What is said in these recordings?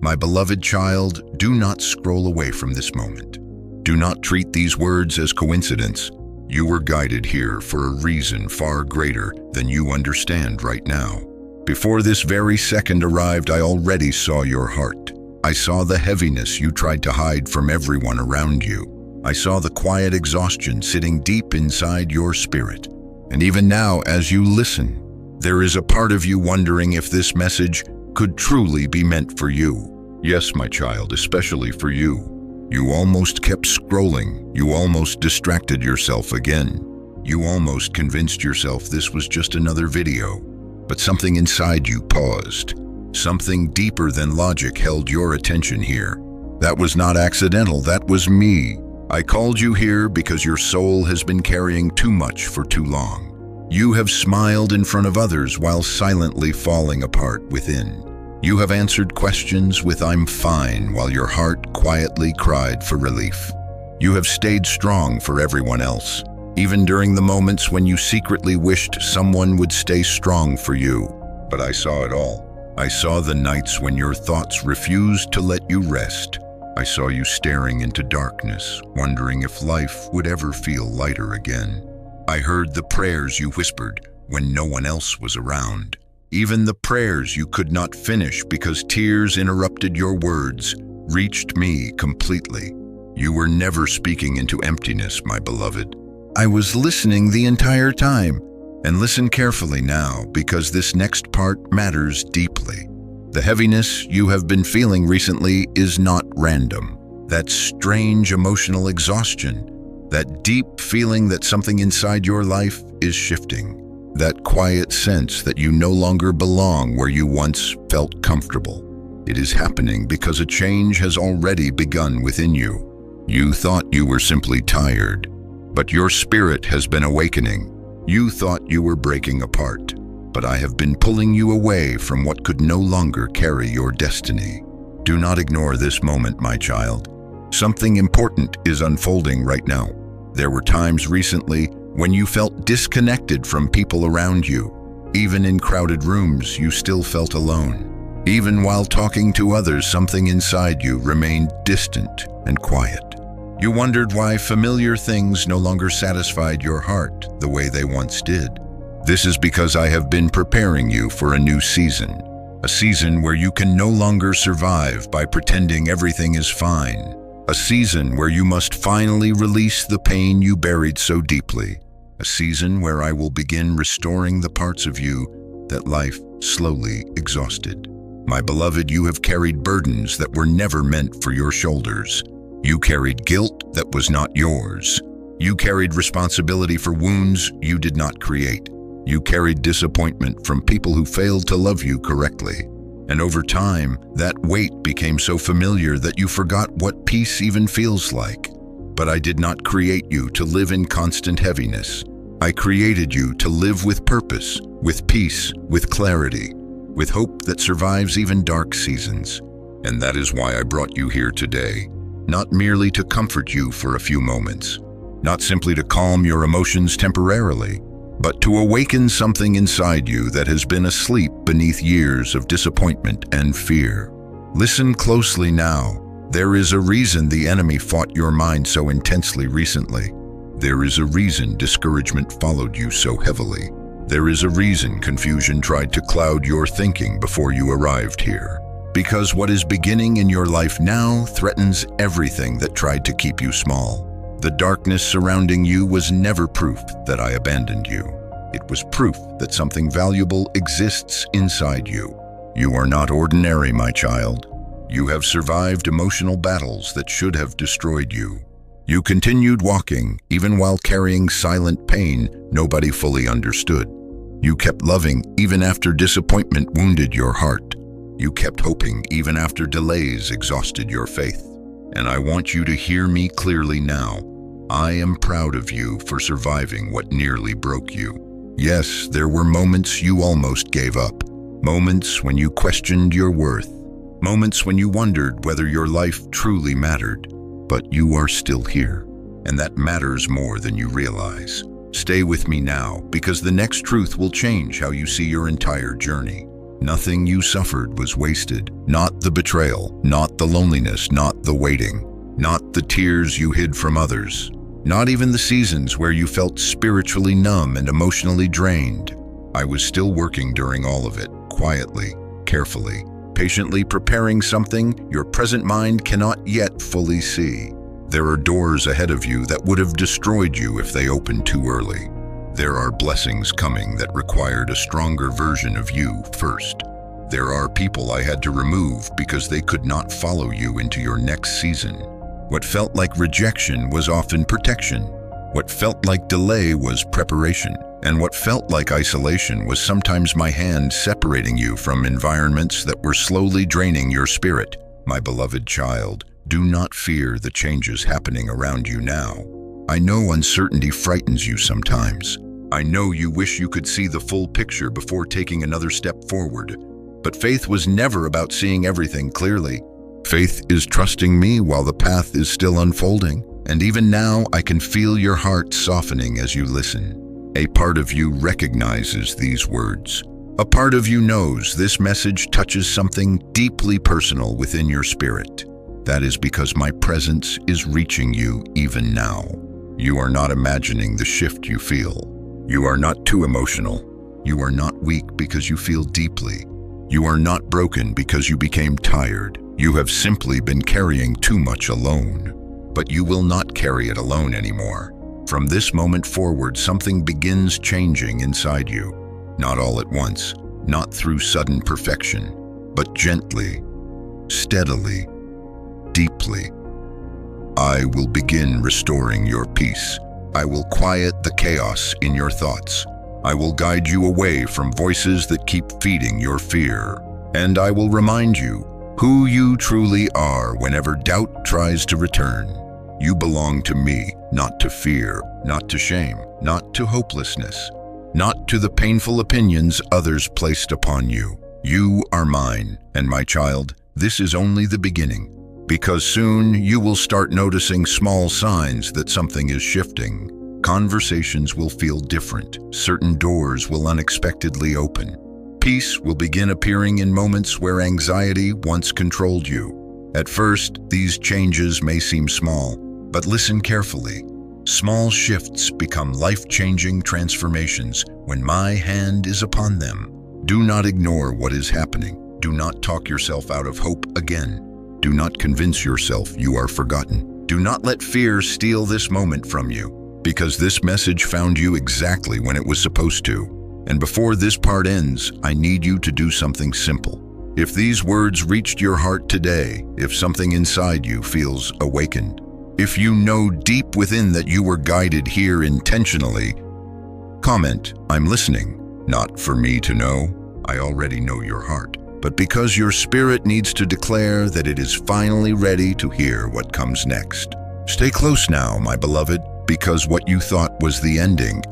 My beloved child, do not scroll away from this moment. Do not treat these words as coincidence. You were guided here for a reason far greater than you understand right now. Before this very second arrived, I already saw your heart. I saw the heaviness you tried to hide from everyone around you. I saw the quiet exhaustion sitting deep inside your spirit. And even now, as you listen, there is a part of you wondering if this message could truly be meant for you. Yes, my child, especially for you. You almost kept scrolling. You almost distracted yourself again. You almost convinced yourself this was just another video. But something inside you paused. Something deeper than logic held your attention here. That was not accidental, that was me. I called you here because your soul has been carrying too much for too long. You have smiled in front of others while silently falling apart within. You have answered questions with "I'm fine" while your heart quietly cried for relief. You have stayed strong for everyone else, even during the moments when you secretly wished someone would stay strong for you. But I saw it all. I saw the nights when your thoughts refused to let you rest. I saw you staring into darkness, wondering if life would ever feel lighter again. I heard the prayers you whispered when no one else was around. Even the prayers you could not finish because tears interrupted your words reached me completely. You were never speaking into emptiness, my beloved. I was listening the entire time. And listen carefully now, because this next part matters deeply. The heaviness you have been feeling recently is not random. That strange emotional exhaustion, that deep feeling that something inside your life is shifting. That quiet sense that you no longer belong where you once felt comfortable. It is happening because a change has already begun within you. You thought you were simply tired, but your spirit has been awakening. You thought you were breaking apart, but I have been pulling you away from what could no longer carry your destiny. Do not ignore this moment, my child. Something important is unfolding right now. There were times recently when you felt disconnected from people around you. Even in crowded rooms, you still felt alone. Even while talking to others, something inside you remained distant and quiet. You wondered why familiar things no longer satisfied your heart the way they once did. This is because I have been preparing you for a new season. A season where you can no longer survive by pretending everything is fine. A season where you must finally release the pain you buried so deeply. A season where I will begin restoring the parts of you that life slowly exhausted. My beloved, you have carried burdens that were never meant for your shoulders. You carried guilt that was not yours. You carried responsibility for wounds you did not create. You carried disappointment from people who failed to love you correctly. And over time, that weight became so familiar that you forgot what peace even feels like. But I did not create you to live in constant heaviness. I created you to live with purpose, with peace, with clarity, with hope that survives even dark seasons. And that is why I brought you here today. Not merely to comfort you for a few moments, not simply to calm your emotions temporarily, but to awaken something inside you that has been asleep beneath years of disappointment and fear. Listen closely now. There is a reason the enemy fought your mind so intensely recently. There is a reason discouragement followed you so heavily. There is a reason confusion tried to cloud your thinking before you arrived here. Because what is beginning in your life now threatens everything that tried to keep you small. The darkness surrounding you was never proof that I abandoned you. It was proof that something valuable exists inside you. You are not ordinary, my child. You have survived emotional battles that should have destroyed you. You continued walking, even while carrying silent pain nobody fully understood. You kept loving even after disappointment wounded your heart. You kept hoping even after delays exhausted your faith. And I want you to hear me clearly now. I am proud of you for surviving what nearly broke you. Yes, there were moments you almost gave up. Moments when you questioned your worth. Moments when you wondered whether your life truly mattered. But you are still here, and that matters more than you realize. Stay with me now, because the next truth will change how you see your entire journey. Nothing you suffered was wasted. Not the betrayal, not the loneliness, not the waiting, not the tears you hid from others, not even the seasons where you felt spiritually numb and emotionally drained. I was still working during all of it, quietly, carefully, patiently preparing something your present mind cannot yet fully see. There are doors ahead of you that would have destroyed you if they opened too early. There are blessings coming that required a stronger version of you first. There are people I had to remove because they could not follow you into your next season. What felt like rejection was often protection. What felt like delay was preparation. And what felt like isolation was sometimes my hand separating you from environments that were slowly draining your spirit. My beloved child, do not fear the changes happening around you now. I know uncertainty frightens you sometimes. I know you wish you could see the full picture before taking another step forward. But faith was never about seeing everything clearly. Faith is trusting me while the path is still unfolding. And even now, I can feel your heart softening as you listen. A part of you recognizes these words. A part of you knows this message touches something deeply personal within your spirit. That is because my presence is reaching you even now. You are not imagining the shift you feel. You are not too emotional. You are not weak because you feel deeply. You are not broken because you became tired. You have simply been carrying too much alone. But you will not carry it alone anymore. From this moment forward, something begins changing inside you. Not all at once, not through sudden perfection, but gently, steadily, deeply. I will begin restoring your peace. I will quiet the chaos in your thoughts. I will guide you away from voices that keep feeding your fear. And I will remind you who you truly are whenever doubt tries to return. You belong to me, not to fear, not to shame, not to hopelessness, not to the painful opinions others placed upon you. You are mine, and my child, this is only the beginning. Because soon you will start noticing small signs that something is shifting. Conversations will feel different. Certain doors will unexpectedly open. Peace will begin appearing in moments where anxiety once controlled you. At first, these changes may seem small, but listen carefully. Small shifts become life-changing transformations when my hand is upon them. Do not ignore what is happening. Do not talk yourself out of hope again. Do not convince yourself you are forgotten. Do not let fear steal this moment from you, because this message found you exactly when it was supposed to. And before this part ends, I need you to do something simple. If these words reached your heart today, if something inside you feels awakened, if you know deep within that you were guided here intentionally, comment, "I'm listening." Not for me to know, I already know your heart, but because your spirit needs to declare that it is finally ready to hear what comes next. Stay close now, my beloved, because what you thought was the ending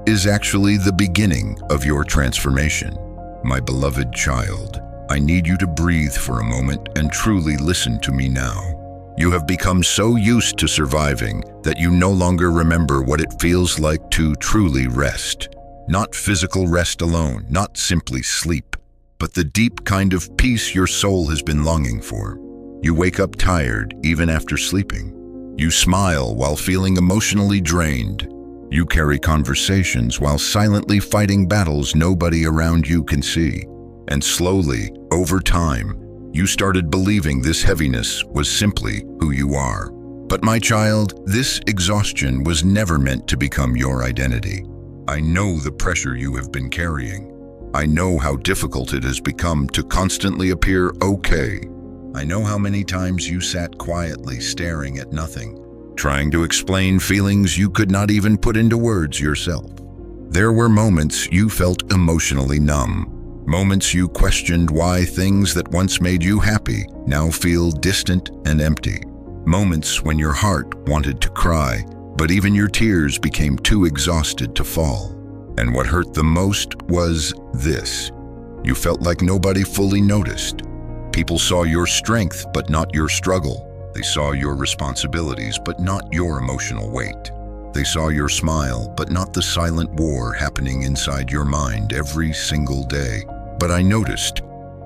is actually the beginning of your transformation. My beloved child, I need you to breathe for a moment and truly listen to me now. You have become so used to surviving that you no longer remember what it feels like to truly rest. Not physical rest alone, not simply sleep, but the deep kind of peace your soul has been longing for. You wake up tired even after sleeping. You smile while feeling emotionally drained. You carry conversations while silently fighting battles nobody around you can see. And slowly, over time, you started believing this heaviness was simply who you are. But my child, this exhaustion was never meant to become your identity. I know the pressure you have been carrying. I know how difficult it has become to constantly appear okay. I know how many times you sat quietly staring at nothing, trying to explain feelings you could not even put into words yourself. There were moments you felt emotionally numb, moments you questioned why things that once made you happy now feel distant and empty, moments when your heart wanted to cry, but even your tears became too exhausted to fall. And what hurt the most was this. You felt like nobody fully noticed. People saw your strength, but not your struggle. They saw your responsibilities, but not your emotional weight. They saw your smile, but not the silent war happening inside your mind every single day. But I noticed.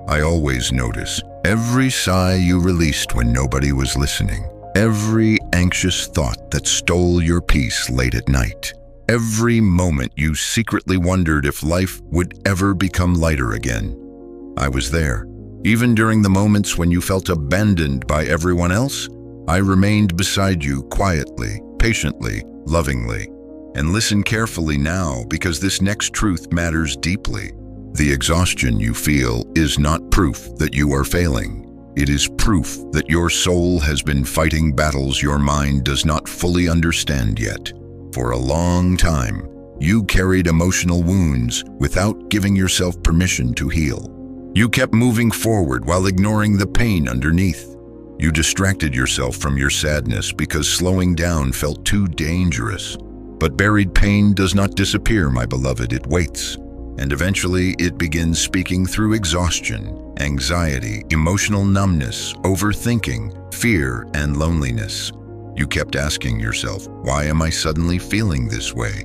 I always notice. Every sigh you released when nobody was listening. Every anxious thought that stole your peace late at night. Every moment you secretly wondered if life would ever become lighter again. I was there. Even during the moments when you felt abandoned by everyone else, I remained beside you quietly, patiently, lovingly. And listen carefully now, because this next truth matters deeply. The exhaustion you feel is not proof that you are failing. It is proof that your soul has been fighting battles your mind does not fully understand yet. For a long time, you carried emotional wounds without giving yourself permission to heal. You kept moving forward while ignoring the pain underneath. You distracted yourself from your sadness because slowing down felt too dangerous. But buried pain does not disappear, my beloved, it waits. And eventually it begins speaking through exhaustion, anxiety, emotional numbness, overthinking, fear, and loneliness. You kept asking yourself, why am I suddenly feeling this way?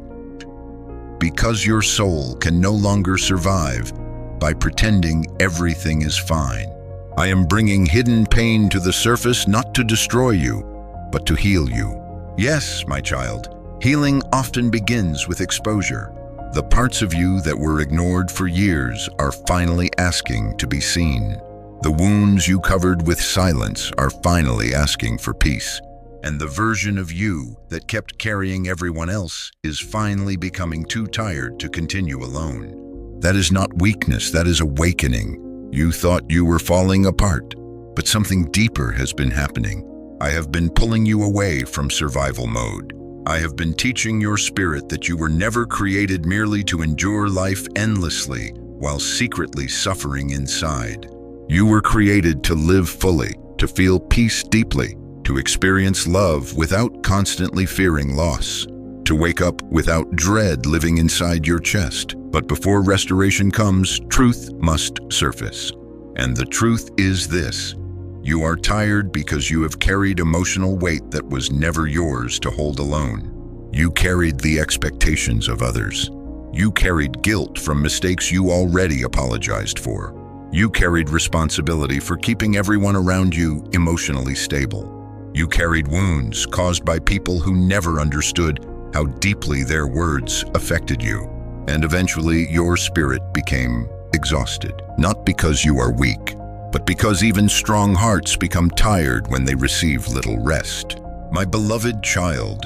Because your soul can no longer survive by pretending everything is fine. I am bringing hidden pain to the surface not to destroy you, but to heal you. Yes, my child, healing often begins with exposure. The parts of you that were ignored for years are finally asking to be seen. The wounds you covered with silence are finally asking for peace. And the version of you that kept carrying everyone else is finally becoming too tired to continue alone. That is not weakness, that is awakening. You thought you were falling apart, but something deeper has been happening. I have been pulling you away from survival mode. I have been teaching your spirit that you were never created merely to endure life endlessly while secretly suffering inside. You were created to live fully, to feel peace deeply, to experience love without constantly fearing loss, to wake up without dread living inside your chest. But before restoration comes, truth must surface. And the truth is this: you are tired because you have carried emotional weight that was never yours to hold alone. You carried the expectations of others. You carried guilt from mistakes you already apologized for. You carried responsibility for keeping everyone around you emotionally stable. You carried wounds caused by people who never understood how deeply their words affected you. And eventually your spirit became exhausted, not because you are weak, but because even strong hearts become tired when they receive little rest. My beloved child,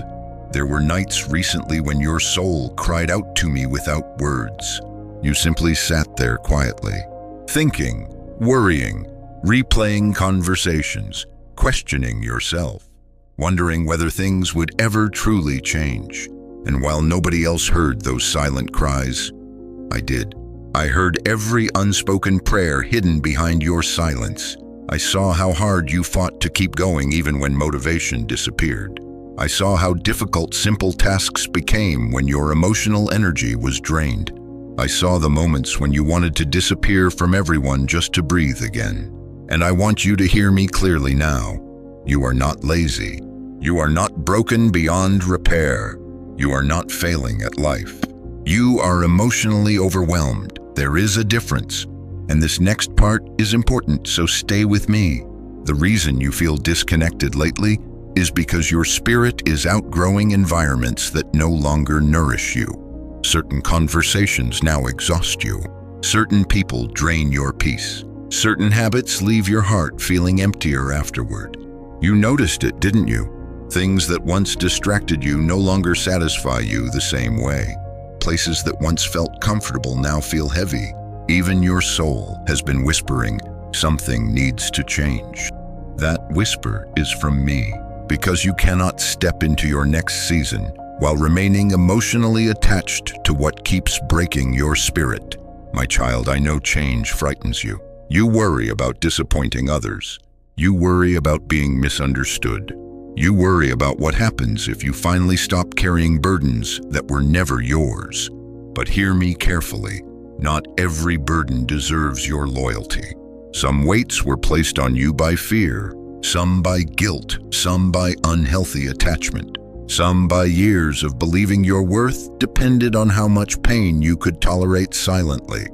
there were nights recently when your soul cried out to me without words. You simply sat there quietly, thinking, worrying, replaying conversations, questioning yourself, wondering whether things would ever truly change. And while nobody else heard those silent cries, I did. I heard every unspoken prayer hidden behind your silence. I saw how hard you fought to keep going even when motivation disappeared. I saw how difficult simple tasks became when your emotional energy was drained. I saw the moments when you wanted to disappear from everyone just to breathe again. And I want you to hear me clearly now. You are not lazy. You are not broken beyond repair. You are not failing at life. You are emotionally overwhelmed. There is a difference. And this next part is important, so stay with me. The reason you feel disconnected lately is because your spirit is outgrowing environments that no longer nourish you. Certain conversations now exhaust you. Certain people drain your peace. Certain habits leave your heart feeling emptier afterward. You noticed it, didn't you? Things that once distracted you no longer satisfy you the same way. Places that once felt comfortable now feel heavy. Even your soul has been whispering, something needs to change. That whisper is from me, because you cannot step into your next season while remaining emotionally attached to what keeps breaking your spirit. My child, I know change frightens you. You worry about disappointing others. You worry about being misunderstood. You worry about what happens if you finally stop carrying burdens that were never yours. But hear me carefully. Not every burden deserves your loyalty. Some weights were placed on you by fear, some by guilt, some by unhealthy attachment, some by years of believing your worth depended on how much pain you could tolerate silently.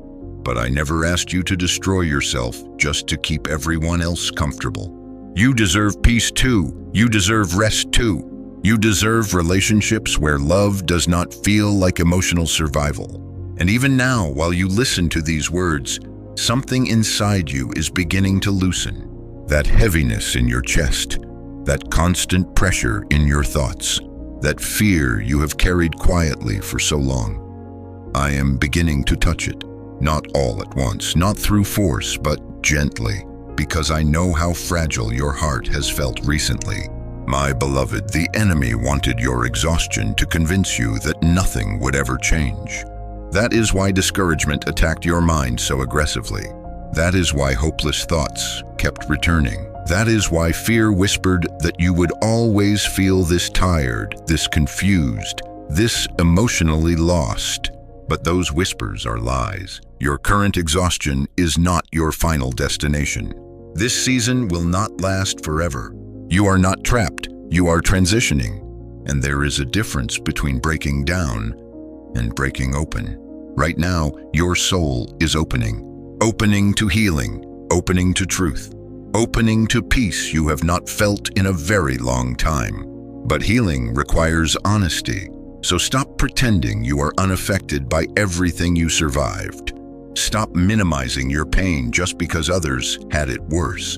But I never asked you to destroy yourself just to keep everyone else comfortable. You deserve peace too. You deserve rest too. You deserve relationships where love does not feel like emotional survival. And even now, while you listen to these words, something inside you is beginning to loosen. That heaviness in your chest, that constant pressure in your thoughts, that fear you have carried quietly for so long. I am beginning to touch it, not all at once, not through force, but gently, because I know how fragile your heart has felt recently. My beloved, the enemy wanted your exhaustion to convince you that nothing would ever change. That is why discouragement attacked your mind so aggressively. That is why hopeless thoughts kept returning. That is why fear whispered that you would always feel this tired, this confused, this emotionally lost. But those whispers are lies. Your current exhaustion is not your final destination. This season will not last forever. You are not trapped, you are transitioning. And there is a difference between breaking down and breaking open. Right now, your soul is opening to healing, opening to truth, opening to peace you have not felt in a very long time. But healing requires honesty, so stop pretending you are unaffected by everything you survived. Stop minimizing your pain just because others had it worse.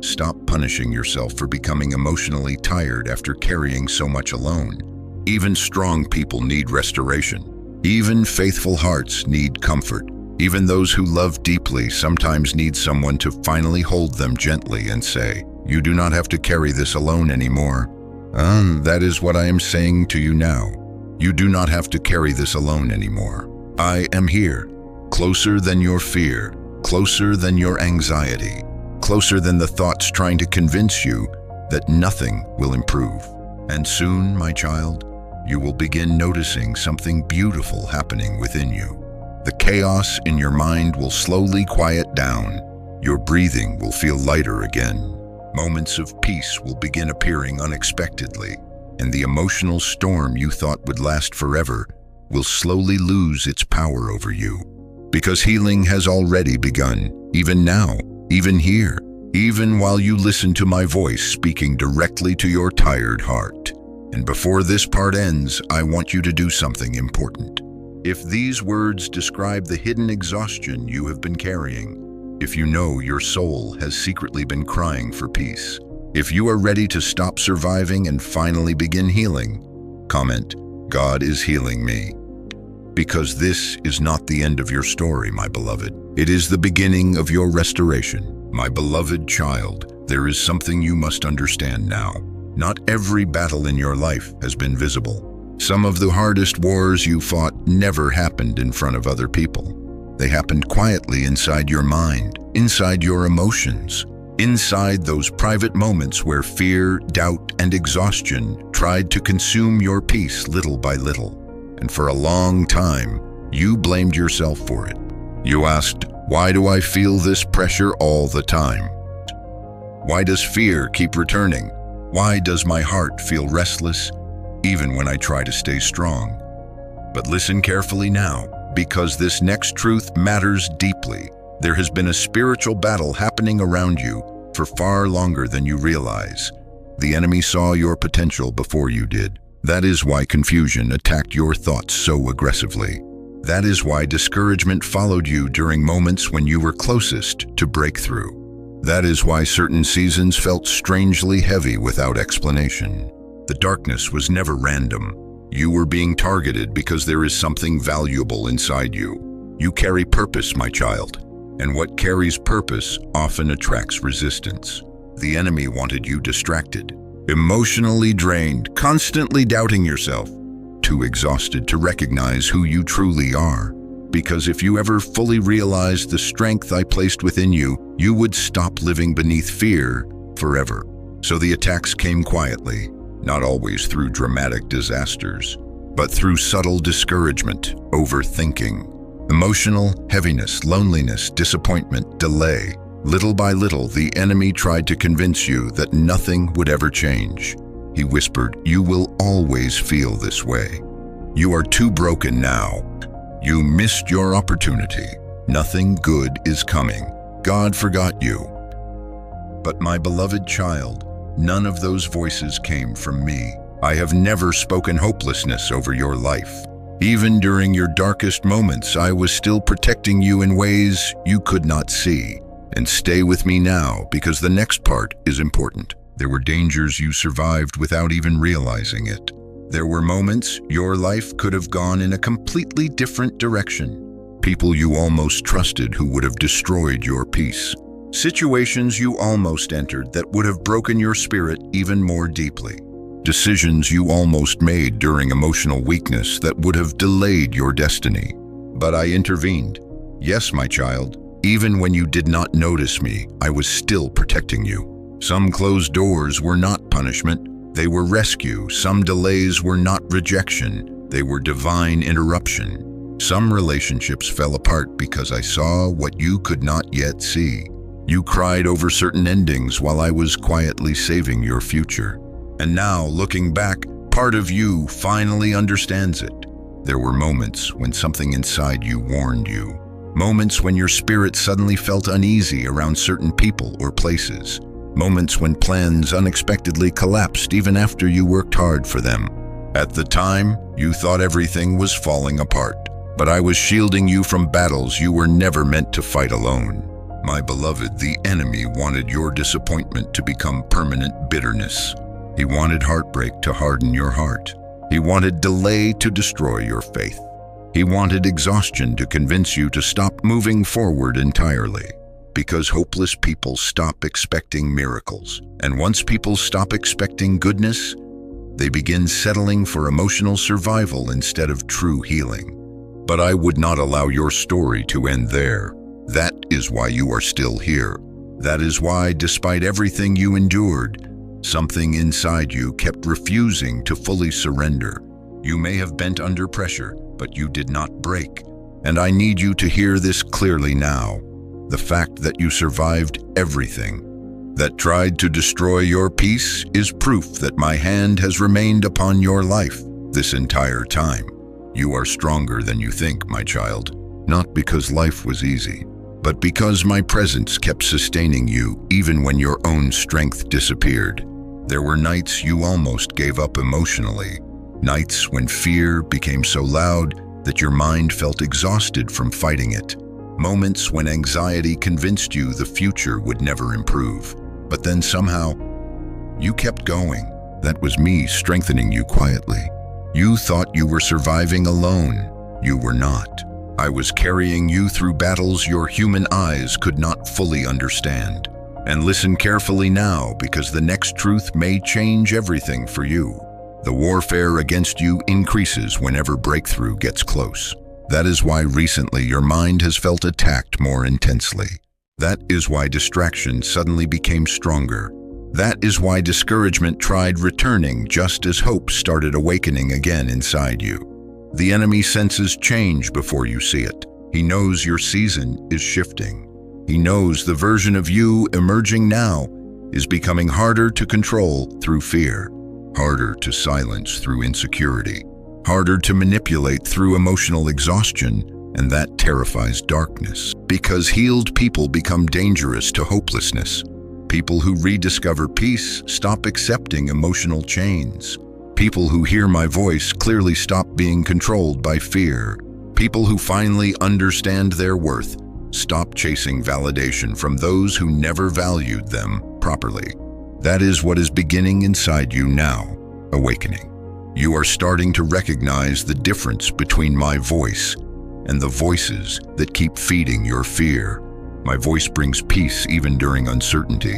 Stop punishing yourself for becoming emotionally tired after carrying so much alone. Even strong people need restoration. Even faithful hearts need comfort. Even those who love deeply sometimes need someone to finally hold them gently and say, "You do not have to carry this alone anymore." That is what I am saying to you now. You do not have to carry this alone anymore. I am here, closer than your fear, closer than your anxiety, closer than the thoughts trying to convince you that nothing will improve. And soon, my child, you will begin noticing something beautiful happening within you. The chaos in your mind will slowly quiet down. Your breathing will feel lighter again. Moments of peace will begin appearing unexpectedly, and the emotional storm you thought would last forever will slowly lose its power over you. Because healing has already begun, even now, even here, even while you listen to my voice speaking directly to your tired heart. And before this part ends, I want you to do something important. If these words describe the hidden exhaustion you have been carrying, if you know your soul has secretly been crying for peace, if you are ready to stop surviving and finally begin healing, comment, "God is healing me." Because this is not the end of your story, my beloved. It is the beginning of your restoration. My beloved child, there is something you must understand now. Not every battle in your life has been visible. Some of the hardest wars you fought never happened in front of other people. They happened quietly inside your mind, inside your emotions, inside those private moments where fear, doubt, and exhaustion tried to consume your peace little by little. And for a long time, you blamed yourself for it. You asked, "Why do I feel this pressure all the time? Why does fear keep returning? Why does my heart feel restless, even when I try to stay strong?" But listen carefully now, because this next truth matters deeply. There has been a spiritual battle happening around you for far longer than you realize. The enemy saw your potential before you did. That is why confusion attacked your thoughts so aggressively. That is why discouragement followed you during moments when you were closest to breakthrough. That is why certain seasons felt strangely heavy without explanation. The darkness was never random. You were being targeted because there is something valuable inside you. You carry purpose, my child, and what carries purpose often attracts resistance. The enemy wanted you distracted, emotionally drained, constantly doubting yourself, too exhausted to recognize who you truly are. Because if you ever fully realized the strength I placed within you, you would stop living beneath fear forever. So the attacks came quietly, not always through dramatic disasters, but through subtle discouragement, overthinking, emotional heaviness, loneliness, disappointment, delay. Little by little, the enemy tried to convince you that nothing would ever change. He whispered, "You will always feel this way. You are too broken now. You missed your opportunity. Nothing good is coming. God forgot you. But my beloved child, none of those voices came from me. I have never spoken hopelessness over your life. Even during your darkest moments, I was still protecting you in ways you could not see. And stay with me now, because the next part is important. There were dangers you survived without even realizing it. There were moments your life could have gone in a completely different direction. People you almost trusted who would have destroyed your peace. Situations you almost entered that would have broken your spirit even more deeply. Decisions you almost made during emotional weakness that would have delayed your destiny. But I intervened. Yes, my child, even when you did not notice me, I was still protecting you. Some closed doors were not punishment, they were rescue. Some delays were not rejection, they were divine interruption. Some relationships fell apart because I saw what you could not yet see. You cried over certain endings while I was quietly saving your future. And now, looking back, part of you finally understands it. There were moments when something inside you warned you. Moments when your spirit suddenly felt uneasy around certain people or places. Moments when plans unexpectedly collapsed even after you worked hard for them. At the time, you thought everything was falling apart. But I was shielding you from battles you were never meant to fight alone. My beloved, the enemy wanted your disappointment to become permanent bitterness. He wanted heartbreak to harden your heart. He wanted delay to destroy your faith. He wanted exhaustion to convince you to stop moving forward entirely. Because hopeless people stop expecting miracles. And once people stop expecting goodness, they begin settling for emotional survival instead of true healing. But I would not allow your story to end there. That is why you are still here. That is why, despite everything you endured, something inside you kept refusing to fully surrender. You may have bent under pressure, but you did not break. And I need you to hear this clearly now. The fact that you survived everything that tried to destroy your peace is proof that my hand has remained upon your life this entire time. You are stronger than you think, my child, not because life was easy, but because my presence kept sustaining you even when your own strength disappeared. There were nights you almost gave up emotionally, nights when fear became so loud that your mind felt exhausted from fighting it, moments when anxiety convinced you the future would never improve. But then somehow, you kept going. That was me strengthening you quietly. You thought you were surviving alone. You were not. I was carrying you through battles your human eyes could not fully understand. And listen carefully now, because the next truth may change everything for you. The warfare against you increases whenever breakthrough gets close. That is why recently your mind has felt attacked more intensely. That is why distraction suddenly became stronger. That is why discouragement tried returning just as hope started awakening again inside you. The enemy senses change before you see it. He knows your season is shifting. He knows the version of you emerging now is becoming harder to control through fear, harder to silence through insecurity, harder to manipulate through emotional exhaustion, and that terrifies darkness. Because healed people become dangerous to hopelessness. People who rediscover peace stop accepting emotional chains. People who hear my voice clearly stop being controlled by fear. People who finally understand their worth stop chasing validation from those who never valued them properly. That is what is beginning inside you now, awakening. You are starting to recognize the difference between my voice and the voices that keep feeding your fear. My voice brings peace even during uncertainty.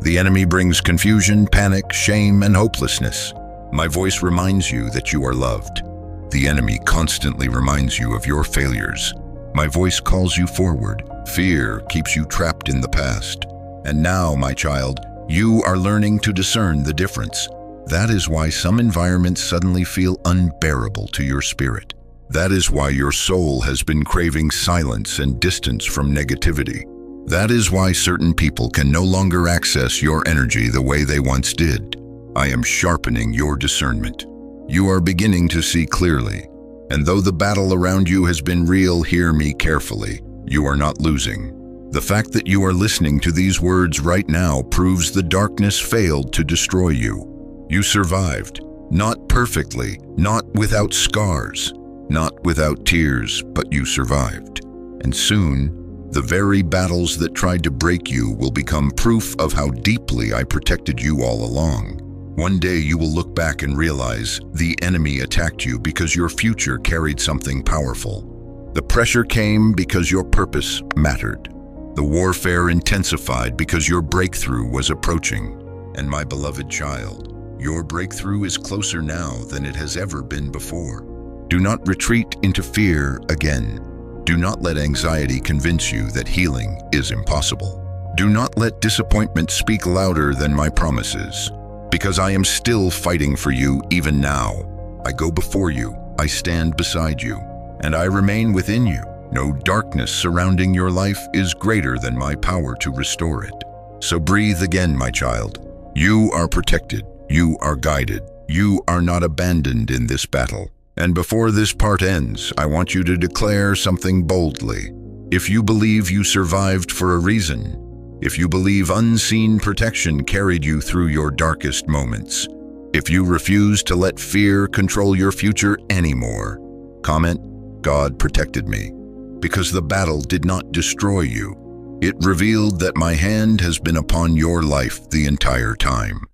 The enemy brings confusion, panic, shame, and hopelessness. My voice reminds you that you are loved. The enemy constantly reminds you of your failures. My voice calls you forward. Fear keeps you trapped in the past. And now, my child, you are learning to discern the difference. That is why some environments suddenly feel unbearable to your spirit. That is why your soul has been craving silence and distance from negativity. That is why certain people can no longer access your energy the way they once did. I am sharpening your discernment. You are beginning to see clearly. And though the battle around you has been real, hear me carefully. You are not losing. The fact that you are listening to these words right now proves the darkness failed to destroy you. You survived. Not perfectly, not without scars, not without tears, but you survived. And soon, the very battles that tried to break you will become proof of how deeply I protected you all along. One day you will look back and realize the enemy attacked you because your future carried something powerful. The pressure came because your purpose mattered. The warfare intensified because your breakthrough was approaching. And my beloved child, your breakthrough is closer now than it has ever been before. Do not retreat into fear again. Do not let anxiety convince you that healing is impossible. Do not let disappointment speak louder than my promises, because I am still fighting for you even now. I go before you, I stand beside you, and I remain within you. No darkness surrounding your life is greater than my power to restore it. So breathe again, my child. You are protected. You are guided. You are not abandoned in this battle. And before this part ends, I want you to declare something boldly. If you believe you survived for a reason, if you believe unseen protection carried you through your darkest moments, if you refuse to let fear control your future anymore, comment, God protected me. Because the battle did not destroy you. It revealed that my hand has been upon your life the entire time.